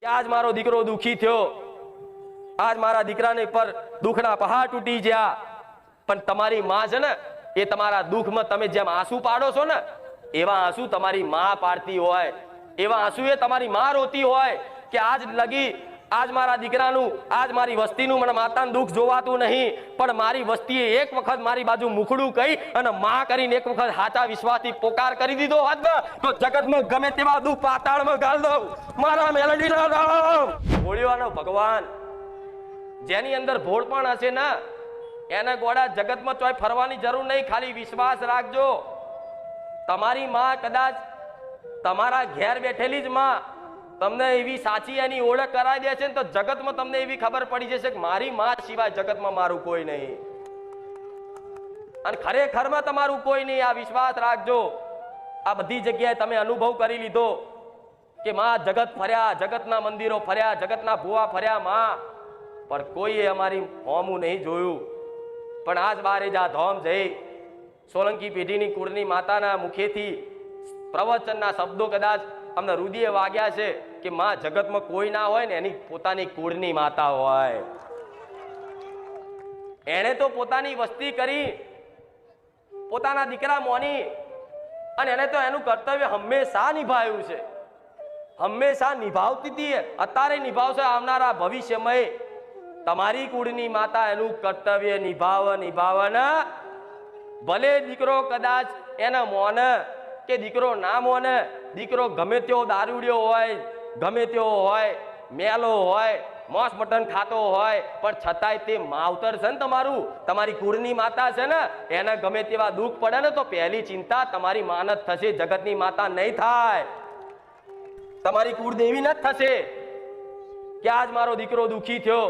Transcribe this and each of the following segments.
કે આજ મારો દીકરો દુખી થયો, આજ મારા દીકરાને પર દુખના પહાડ તૂટી ગયા, પણ તમારી માં છે ને એ તમારા દુઃખમાં તમે જેમ આંસુ પાડો છો ને એવા આંસુ તમારી માં પાડતી હોય, એવા આંસુ એ તમારી માં રોતી હોય કે આજ લગી આજ મારા દીકરાનું આજ મારી વસ્તીનું મને માતાનું દુઃખ જોવાતું નહીં, પણ મારી વસ્તીએ એક વખત મારી બાજુ મુખડું કહી અને માં કરીને એક વખત સાચા વિશ્વાસથી પોકાર કરી દીધો હોત ને તો જગતમાં ગમે તેવા દુઃખ પાતાળમાં ગાળ દઉં મારા મેલડીના રામ. ભોળિયાનો ભગવાન જેની અંદર ભોળપણ હશે ને એને ગોળા જગતમાં ચોય ફરવાની જરૂર નહીં, ખાલી વિશ્વાસ રાખજો. તમારી માં કદાચ તમારા ઘેર બેઠેલી જ માં તમને એવી સાચી એની ઓળખ કરાવી દે છે ને તો જગતમાં તમને એવી ખબર પડી જશે કે મારી માં સિવાય જગતમાં મારું કોઈ નહીં, અને ખરેખરમાં તમારું કોઈ નહીં. આ વિશ્વાસ રાખજો. આ બધી જગ્યાએ તમે અનુભવ કરી લીધો કે માં જગત ફર્યા, જગતના મંદિરો ફર્યા, જગતના ભુવા ફર્યા માં, પણ કોઈએ અમારી હોમું નહીં જોયું. પણ આજ બારે જા ધોમ જઈ સોલંકી પેઢીની કુળની માતાના મુખેથી પ્રવચનના શબ્દો કદાચ અમને રુદિએ વાગ્યા છે કે માં જગતમાં કોઈ ના હોય ને એની પોતાની કુળની માતા હોય. એને તો પોતાની વસ્તી કરી, પોતાના દીકરા મોની, અને એને તો એનું કર્તવ્ય હંમેશા નિભાવ્યું છે, હંમેશા નિભાવતી હતી, અત્યારે નિભાવશે, આવનારા ભવિષ્યમાં તમારી કુળની માતા એનું કર્તવ્ય નિભાવે ને ભલે દીકરો કદાચ એના મોને કે દીકરો ના મોને, દીકરો ગમે તેવો દારૂડિયો હોય, ગમે તેવો હોય, મેલો હોય, મોસ મટન ખાતો હોય, પણ છતાંય તે માવતર છે ને તમારું, તમારી કુળની માતા છે ને, એને ગમે તેવા દુઃખ પડે ને તો પહેલી ચિંતા તમારી માન જ થશે, જગતની માતા નહીં થાય, તમારી કુળદેવી ન જ થશે કે આજ મારો દીકરો દુખી થયો,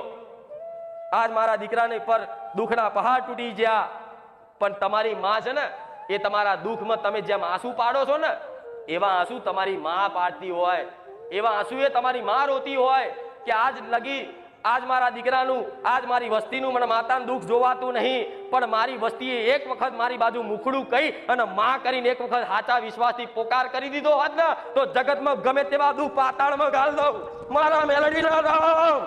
આજ મારા દીકરાને પર દુઃખના પહાડ તૂટી ગયા, પણ તમારી માં છે ને એ તમારા દુઃખમાં તમે જેમ આંસુ પાડો છો ને એવા આંસુ તમારી માં પાડતી હોય, એવા આંસુ એ તમારી માં રોતી હોય કે આજ લગી આજ મારા દીકરાનું આજ મારી વસ્તીનું મને માતાનું દુઃખ જોવાતું નહીં, પણ મારી વસ્તીએ એક વખત મારી બાજુ મુખડું કહી અને માં કરીને એક વખત સાચા વિશ્વાસથી પોકાર કરી દીધો હોત ને તો જગતમાં ગમે તેવા દુઃખ પાતાળમાં ગાળ દઉં મારા મેલડીના રામ.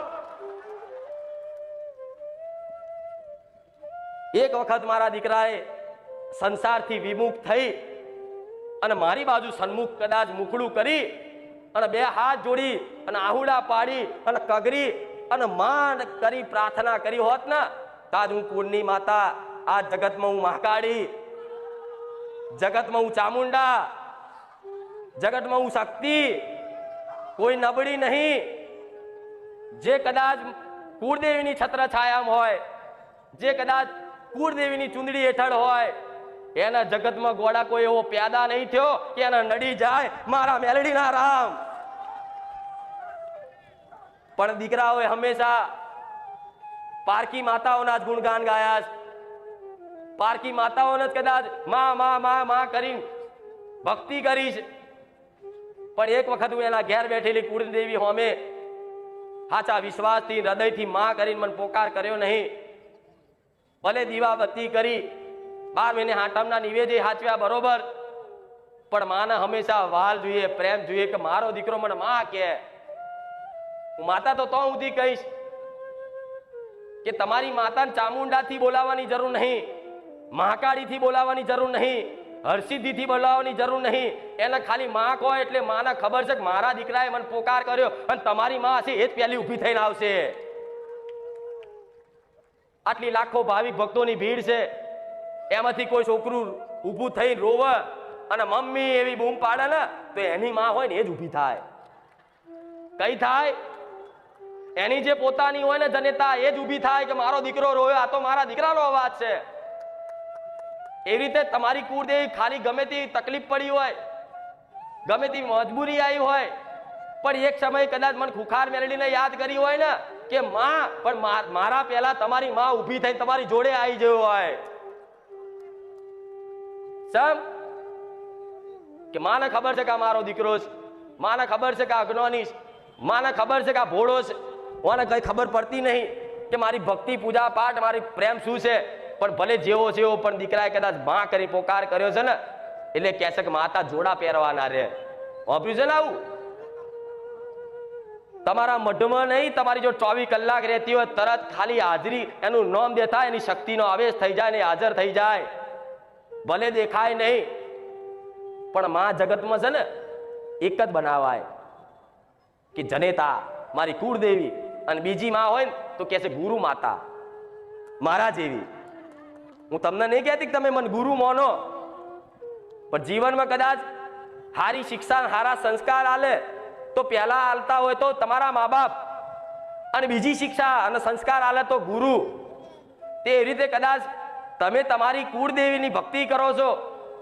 એક વખત મારા દીકરાએ સંસારથી વિમુખ થઈ અને મારી બાજુ સન્મુખ કદાચ મુખડું કરી અને બે હાથ જોડી અને આહુડા પાડી અને કગરી અને માન કરી પ્રાર્થના કરી હોત ને તાજ હું કુળની માતા, આ જગતમાં હું મહાકાળી, જગતમાં હું ચામુંડા, જગતમાં હું શક્તિ, કોઈ નબળી નહીં. જે કદાચ કુળદેવીની છત્ર છાયામાં હોય, જે કદાચ કુળદેવીની ચુંદડી હેઠળ હોય, એના જગતમાં ગોળા કોઈ એવો પેદા નહીં થયો કે એના નડી જાય મારા મેલડીના રામ. પણ દીકરાઓએ હંમેશા પારકી માતાઓના જ ગુણગાન ગાયા છે, પારકી માતાઓને જ કદાચ માં માં માં માં કરીને ભક્તિ કરી છે, પણ એક વખત હું એના ઘેર બેઠેલી કુળદેવી હોમે સાચા વિશ્વાસથી હૃદયથી માં કરીને મને પોકાર કર્યો નહીં. ભલે દીવાબત્તી કરી 12 મહિને હાટમના નિવેદે હાચવ્યા બરોબર, પણ માને હંમેશા વાલ જોઈએ, પ્રેમ જોઈએ કે મારો દીકરો મને માં કે. હું માતા તો સુધી કહીશ કે તમારી માતાને ચામુંડાથી બોલાવવાની જરૂર નહીં, મહાકાળીથી બોલાવવાની જરૂર નહીં, હરસિદ્ધિથી બોલાવવાની જરૂર નહીં, એને ખાલી માં કહો એટલે માને ખબર છે કે મારા દીકરાએ મને પોકાર કર્યો અને તમારી માં હશે એ જ પહેલી ઊભી થઈને આવશે. આટલી લાખો ભાવિક ભક્તોની ભીડ છે, એમાંથી કોઈ છોકરું ઊભું થઈ રોવે અને મમ્મી એવી બૂમ પાડે ને તો એની માં હોય ને એ જ ઊભી થાય. કઈ થાય? એની જે પોતાની હોય ને જનેતા એ જ ઊભી થાય કે મારો દીકરો રોયો, આ તો મારા દીકરાનો અવાજ છે. એવી રીતે તમારી કુળદેવી ખાલી ગમે તેવી તકલીફ પડી હોય, ગમે તેવી મજબૂરી આવી હોય, પણ એક સમય કદાચ મને ખુખાર મેલડીને યાદ કરી હોય ને કે માં, પણ મારા પહેલા તમારી માં ઊભી થઈ તમારી જોડે આવી ગયો હોય. સમ કે માને ખબર છે કે આ મારો દીકરો છે, માને ખબર છે કે આ અજ્ઞાની છે, માને ખબર છે કે આ ભોળો છે, મને કઈ ખબર પડતી નહીં કે મારી ભક્તિ પૂજા પાઠ મારી પ્રેમ શું છે, પણ ભલે જેવો છે એવો પણ દીકરાએ કદાચ માં કરી પોકાર કર્યો છે ને એટલે કહે છે કે માતા જોડા પહેરવાના રે. વાપર્યું છે ને આવું? તમારા મઢમાં નહીં, તમારી જો 24 કલાક રહેતી હોય તરત ખાલી હાજરી એનું નામ દેતા એની શક્તિનો આવેશ થઈ જાય ને હાજર થઈ જાય. ભલે દેખાય નહીં પણ માં જગતમાં છે ને એક જ બનાવાય કે જનેતા મારી કુળદેવી, અને બીજી માં હોય ને તો કે છે ગુરુ માતા મારા જેવી. હું તમને નહીં કહેતી કે તમે મને ગુરુ માનો, પણ જીવનમાં કદાચ સારી શિક્ષા સારા સંસ્કાર આલે તો પહેલા આલતા હોય તો તમારા મા બાપ, અને બીજી શિક્ષા અને સંસ્કાર આલે તો ગુરુ. તે રીતે કદાચ તમે તમારી કુળદેવીની ભક્તિ કરો છો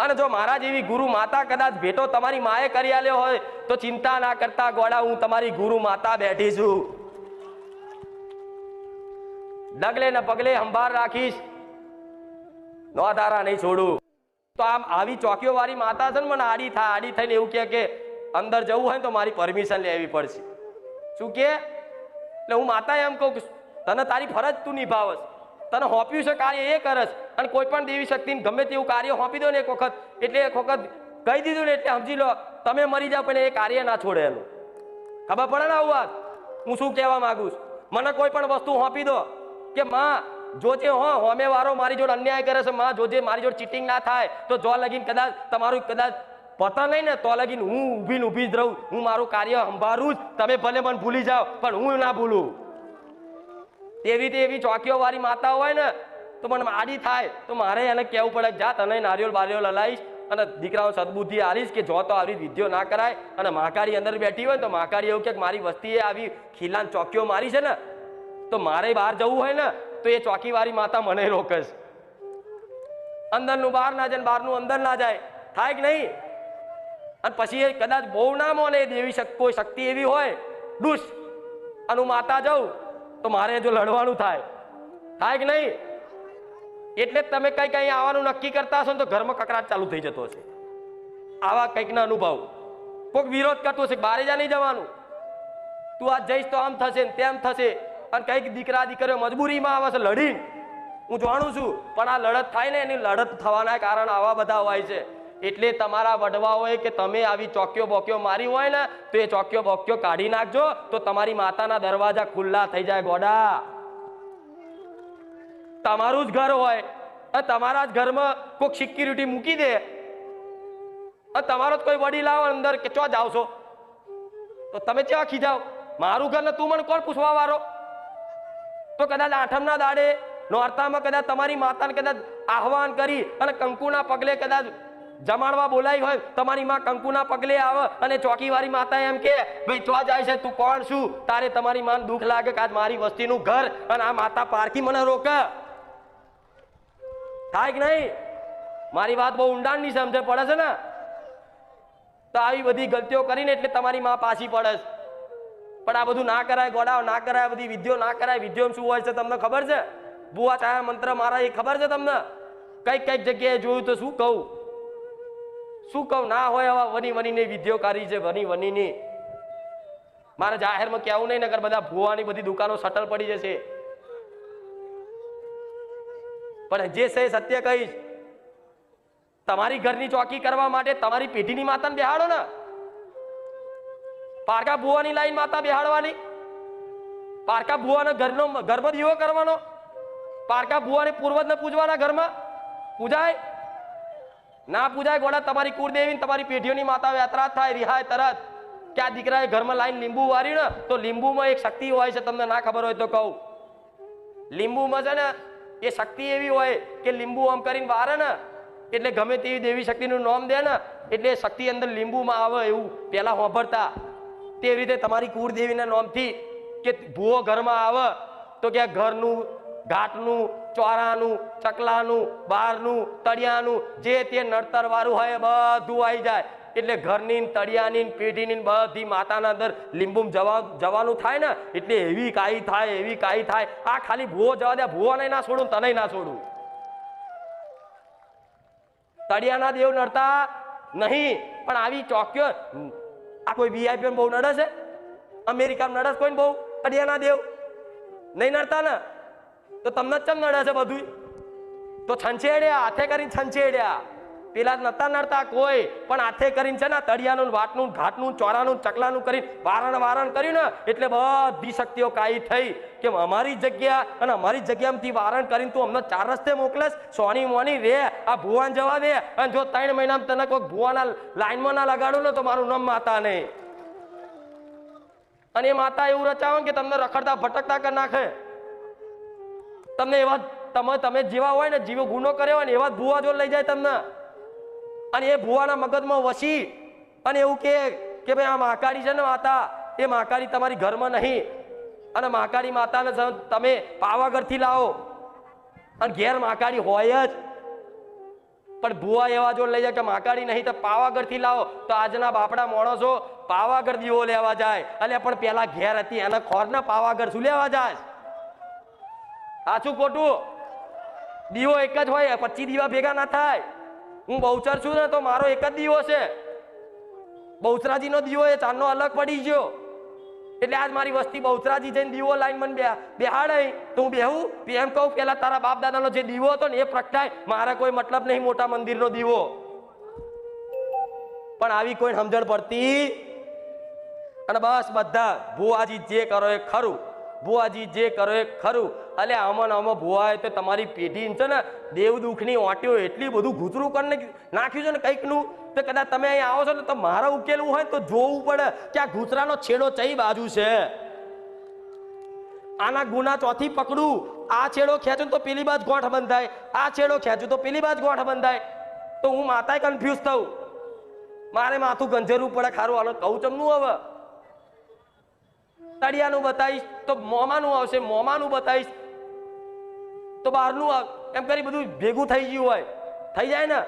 અને જો મારા જેવી ગુરુ માતા કદાચ ભેટો તમારી માએ કરી આલ્યો હોય તો ચિંતા ના કરતા ગોડા, હું તમારી ગુરુ માતા બેઠી છું. ડગલે ને પગલે સંભાળ રાખીશ, નો ધારા નહીં છોડું. તો આમ આવી ચોકીઓ વાળી માતા છે ને મને આડી થઈને એવું કે અંદર જવું હોય તો મારી પરમિશન લેવી પડશે. શું કે? એટલે હું માતા એમ કહું કે તને તારી ફરજ તું નિભાવસ, તને હોપ્યું છે કાર્ય એ કરસ, અને કોઈ પણ દેવી શક્તિને ગમે તેવું કાર્ય હોપી દો ને એક વખત, એટલે એક વખત કહી દીધું ને એટલે સમજી લો તમે મરી જાઓ પણ એ કાર્ય ના છોડે. એનું ખબર પડે ને? આવું વાત હું શું કહેવા માંગુ છું. મને કોઈ પણ વસ્તુ હોપી દો કે માં જોજે હોમે વાળો મારી જોડે અન્યાય કરે છે, માં જોજે મારી જોડે ચીટિંગ ના થાય, તો જો લગીન કદાચ તમારું કદાચ પતા નહીં ને તો લગીન હું ઊભી જ રહું, હું મારું કાર્ય સંભાળું જ. તમે ભલે મને ભૂલી જાઓ પણ હું ના ભૂલું. એવી ચોકીઓ વાળી માતા હોય ને તો મને આડી થાય તો મારે એને કહેવું પડે જા તને નારિયેળ બારિયેળ હલાવીશ અને દીકરાઓ સદબુદ્ધિ આલીશ કે જો તો આવી વિધિઓ ના કરાય. અને મહાકાળી અંદર બેઠી હોય તો મહાકાળી એવું કે મારી વસ્તીએ આવી ખીલાન ચોકીઓ મારી છે ને તો મારે બહાર જવું હોય ને તો એ ચોકી વાળી માતા મને રોકસ. અંદરનું બહાર ના જાય, બહારનું અંદર ના જાય, થાય કે નહીં? અને પછી એ કદાચ બહુ ના મોને દેવી કોઈ શક્તિ એવી હોય દુષ્ટ અને હું માતા જાઉં તો મારે જો લડવાનું થાય કે નહીં? એટલે જ તમે કઈ આવવાનું નક્કી કરતા હશો ને તો ઘરમાં કકરાટ ચાલુ થઈ જતો હશે. આવા કંઈકના અનુભવ કોઈક વિરોધ કરતો હશે, બારે જા નહીં જવાનું, તું આજ જઈશ તો આમ થશે ને તેમ થશે. અને કંઈક દીકરા દીકરીઓ મજબૂરીમાં આવે છે લડીને, હું જાણું છું, પણ આ લડત થાય ને એની લડત થવાના કારણ આવા બધા હોય છે. એટલે તમારા વડવાઓએ કે તમે આવી ચોકીઓ બોકીઓ મારી હોય ને તો એ ચોકીઓ બોકીઓ કાઢી નાખજો તો તમારી માતાના દરવાજા ખુલ્લા થઈ જાય. ગોડા, તમારું જ ઘર હોય અને તમારા જ ઘરમાં કોઈક સિક્યુરિટી મૂકી દે અને તમારો જ કોઈ વડીલ આવે અંદર કે ચો જાવ છો તો તમે ક્યાં ખીજાવ? મારું ઘર ને તું મને કોણ પૂછવા વાળો? તો કદાચ આઠમના દાડે નોરતામાં કદાચ તમારી માતાને કદાચ આહવાન કરી અને કંકુના પગલે કદાચ જમાડવા બોલાવી હોય, તમારી માં કંકુના પગલે આવે અને ચોકી વાળી માતા એમ કે ભાઈ ચો જાય છે, તું કોણ છું? તારે તમારી માને દુઃખ લાગે કે આજ મારી વસ્તીનું ઘર અને આ માતા પારકી મને રોકે. થાય કે નહીં? મારી વાત બહુ ઊંડાણની સમજે પડે છે ને? તો આવી બધી ગલતીઓ કરીને એટલે તમારી માં પાછી પડે. પણ આ બધું ના કરાય ગોડાઓ, ના કરાય, બધી વિધિઓ ના કરાય. વિધિઓ શું હોય છે તમને ખબર છે? બુઆ છાયા મંત્ર મારા એ ખબર છે તમને? કઈક જગ્યાએ જોયું તો શું કહું ના હોય. હવે વની વિધિઓ કરી છે, વની મારે જાહેરમાં કેવું નહીં, નકર બધા ભુવાની બધી દુકાનો સટલ પડી જશે. પણ જે છે સત્ય કહીશ, તમારી ઘરની ચોકી કરવા માટે તમારી પેઢીની માતાને બેહાડો ને. પારકા ભુવાની લાઈન માતા બેહાડવાની, પારકા ભુવાને ઘરમાં દીવો કરવાનો, પારકા ભુવાને પૂર્વજને પૂજવાના ઘરમાં પૂજાય ના પૂજાય? ગોડા, તમારી કુળદેવી તમારી પેઢીઓની માતા યાત્રા થાય રિહાય તરત કે આ દીકરાએ ઘરમાં લાઈન લીંબુ વારી ને તો લીંબુમાં એક શક્તિ હોય છે, તમને ના ખબર હોય તો કહું. લીંબુમાં છે ને એ શક્તિ એવી હોય કે લીંબુ આમ કરીને વારે ને એટલે ગમે તેવી દેવી શક્તિનું નામ દે ને એટલે શક્તિ અંદર લીંબુમાં આવે એવું પેલા હોંભરતા. તેવી રીતે તમારી કુળદેવીના નામથી કે ભૂવો ઘરમાં આવે તો કે ઘરનું, ઘાટનું, ચોરાનું, ચકલાનું, બારનું, તળિયાનું જે તે નડતર વાળું હોય બધું આવી જાય. એટલે ઘરની, તળિયાની, પેઢીની બધી માતાના અંદર લીંબુ જવાનું થાય ને એટલે એવી કાઈ થાય. આ ખાલી ભૂવો જવા દે, ભૂવાને ના છોડું, તને ના છોડું. તળિયાના દેવ નડતા નહીં, પણ આવી ચોકીઓ આ કોઈ વીઆઈપી બહુ નડે છે? અમેરિકામાં નડે કોઈ બહુ તળિયાના દેવ નહીં નડતા ને? તો તમને જ ચમ નડે છે બધું? તો છંછેડ્યા, હાથે કરીને છંછેડ્યા. પેલા નતા નડતા કોઈ, પણ હાથે કરીને છે ને તળિયાનું વાટનું ઘાટનું ચોરાનું ચકલાનું કરીને વારણ કર્યું ને એટલે બધી શક્તિઓ કાઈ થઈ કે અમારી જગ્યા અને અમારી જગ્યામાંથી વારણ કરીને તું અમને ચાર રસ્તે મોકલેસ, સોની મોની રે આ ભુવાન જવા દે, અને જો 3 મહિનામાં તને કોઈ ભુવાના લાઈનમાં ના લગાડું ને તો મારું નામ માતા નહીં. અને એ માતા એવું રચાવે કે તમને રખડતા ભટકતા કરી નાખે. તમને એવા તમે જેવા હોય ને જીવો ગુનો કર્યો હોય ને એવા ભુવા જો લઈ જાય તમને, અને એ ભુવાના મગજમાં વસી અને એવું કે ભાઈ આ મહાકાળી છે ને માતા, એ મહાકાળી તમારી ઘરમાં નહીં, અને મહાકાળી માતાને તમે પાવાગઢથી લાવો, અને ઘેર મહાકાળી હોય જ. પણ ભુવા એવા જો લઈ જાય કે મહાકાળી નહીં તો પાવાગઢથી લાવો, તો આજના બાપડા માણસો પાવાગઢ દીવો લેવા જાય, અને પણ પેલા ઘેર હતી એના ખોર ને પાવાગઢ શું લેવા જાય? સાચું ખોટું? દીવો એક જ હોય, 25 દીવા ભેગા ના થાય. હું બહુચર છું ને તો મારો એક જ દીવો છે, બહુચરાજીનો દીવો એ ચાંદનો અલગ પડી ગયો. એટલે આજ મારી વસ્તી બહુચરાજી જઈને દીવો લાઈન મને બેહાડે તો હું બેહું એમ કહું પેલા તારા બાપ દાદાનો જે દીવો હતો ને એ પ્રગટાય, મારે કોઈ મતલબ નહીં મોટા મંદિરનો દીવો. પણ આવી કોઈ સમજણ પડતી, અને બસ બધા ભુવાજી જે કરો એ ખરું, ભુવાજી જે કરો એ ખરું. અલે આમાં ભુવાએ તો તમારી પેઢી છે ને દેવ દુઃખની ઓટીઓ એટલી બધું ઘૂતરું કરીને નાખ્યું છે ને કંઈકનું, તો કદાચ તમે અહીં આવો છો ને તો મારે ઉકેલવું હોય તો જોવું પડે કે આ ઘૂતરાનો છેડો કઈ બાજુ છે, આના ગુના ચોથી પકડું, આ છેડો ખેંચું તો પેલી બાજુ ગોઠ બંધાય, આ છેડો ખેંચું તો પેલી બાજુ ગોઠ બંધાય. તો હું માતાએ કન્ફ્યુઝ થઉં, મારે માથું ગંજરવું પડે. ખારું હાલો કહું ચમનું હવે તળિયાનું બતાવીશ તો મોમાનું આવશે, મોમાનું બતાવીશ તો બહારનું, એમ કરી બધું ભેગું થઈ ગયું હોય, થઈ જાય ને.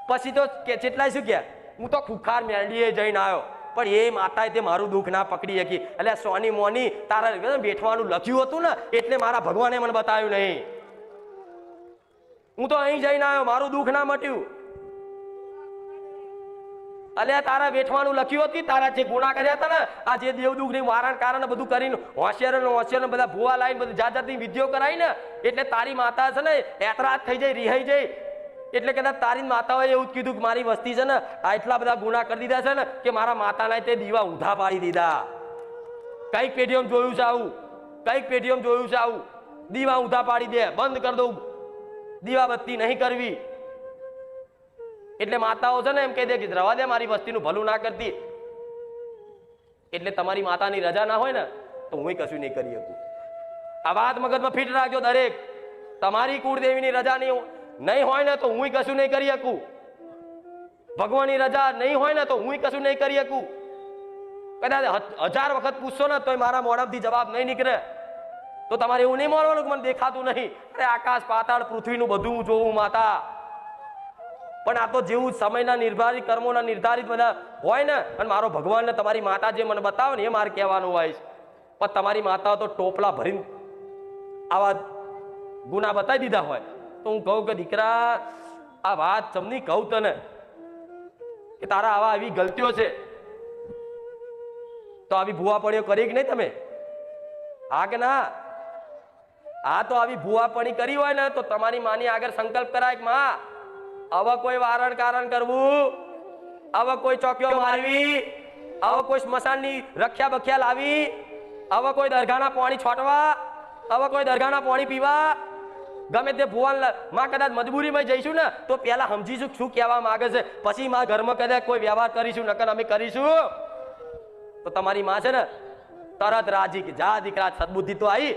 પછી તો કેટલાય શું કે હું તો ખુખાર મેરડીએ જઈને આવ્યો, પણ એ માતાએ તે મારું દુઃખ ના પકડી શકી. એટલે સોની મોની તારા બેઠવાનું લખ્યું હતું ને એટલે મારા ભગવાને મને બતાવ્યું નહીં. હું તો અહીં જઈને આવ્યો, મારું દુઃખ ના મટ્યું. અલ્યા તારા વેઠવાનું લખ્યું હતું, તારા જે ગુના કર્યા હતા ને આ જે દેવદુખ ની વારણ કારણ બધું કરીને હોશિયાર બધા ભૂવા લાઈને બધી જાત જાતની વિધિઓ કરાવી ને, એટલે તારી માતા છે ને એતરાજ થઈ જાય, રિહાઈ જાય. એટલે કદાચ તારી માતાઓએ એવું જ કીધું કે મારી વસ્તી છે ને આટલા બધા ગુના કરી દીધા છે ને કે મારા માતાના તે દીવા ઊંધા પાડી દીધા. કઈક પેઢીઓમાં જોયું છે આવું, કઈક પેઢીઓમાં જોયું છે આવું, દીવા ઊંધા પાડી દે, બંધ કરી દઉં, દીવા બત્તી નહીં કરવી. એટલે માતાઓ છે ને એમ કહી દે કે રવા દે, મારી વસ્તીનું ભલું ના કરતી. એટલે તમારી માતાની રજા ના હોય ને તો હું કશું નહીં કરી શકું. આ વાત મગજમાં ફિટ રાખજો દરેક. તમારી કુળદેવીની રજા નહીં હોય ને તો હું કશું નહીં કરી શકું. ભગવાનની રજા નહીં હોય ને તો હું કશું નહીં કરી શકું. કદાચ 1000 વખત પૂછશો ને તો મારા મોઢામાંથી જવાબ નહીં નીકળે. તો તમારે એવું નહીં માનવાનું કે મને દેખાતું નહીં. અરે આકાશ પાતાળ પૃથ્વીનું બધું જોવું માતા. પણ આ તો જેવું સમયના નિર્ધારિત કર્મોના નિર્ધારિત બધા હોય ને, અને મારો ભગવાન ને તમારી માતા જે મને બતાવે ને એ મારે કહેવાનું હોય છે. પણ તમારી માતાઓ તો ટોપલા ભરીને આવા ગુના બતાવી દીધા હોય તો હું કહું કે દીકરા આ વાત ચમની કહું તને કે તારા આવા આવી ગલતીઓ છે તો આવી ભૂવાપણીઓ કરી કે નહીં તમે? હા કે ના? આ તો આવી ભૂવાપણી કરી હોય ને તો તમારી માની આગળ સંકલ્પ કરાય કે માં હવે કોઈ વારણ કારણ કરવું, હવે કોઈ ચોકીઓ મારવી, હવે કોઈ સ્મશાનની રખ્યા બખ્યા લાવી, હવે કોઈ દરગાહના પાણી છોટવા, હવે કોઈ દરગાહના પાણી પીવા, ગમે તે ભુવન માં કદાચ મજબૂરીમાં જઈશું ને તો પેલા સમજીશું શું કહેવા માંગે છે, પછી માં ઘરમાં કદાચ કોઈ વ્યવહાર કરીશું, નકર અમે કરીશું તો તમારી માં છે ને તરત રાજી કે જા દીકરા સદબુદ્ધિ તો આવી.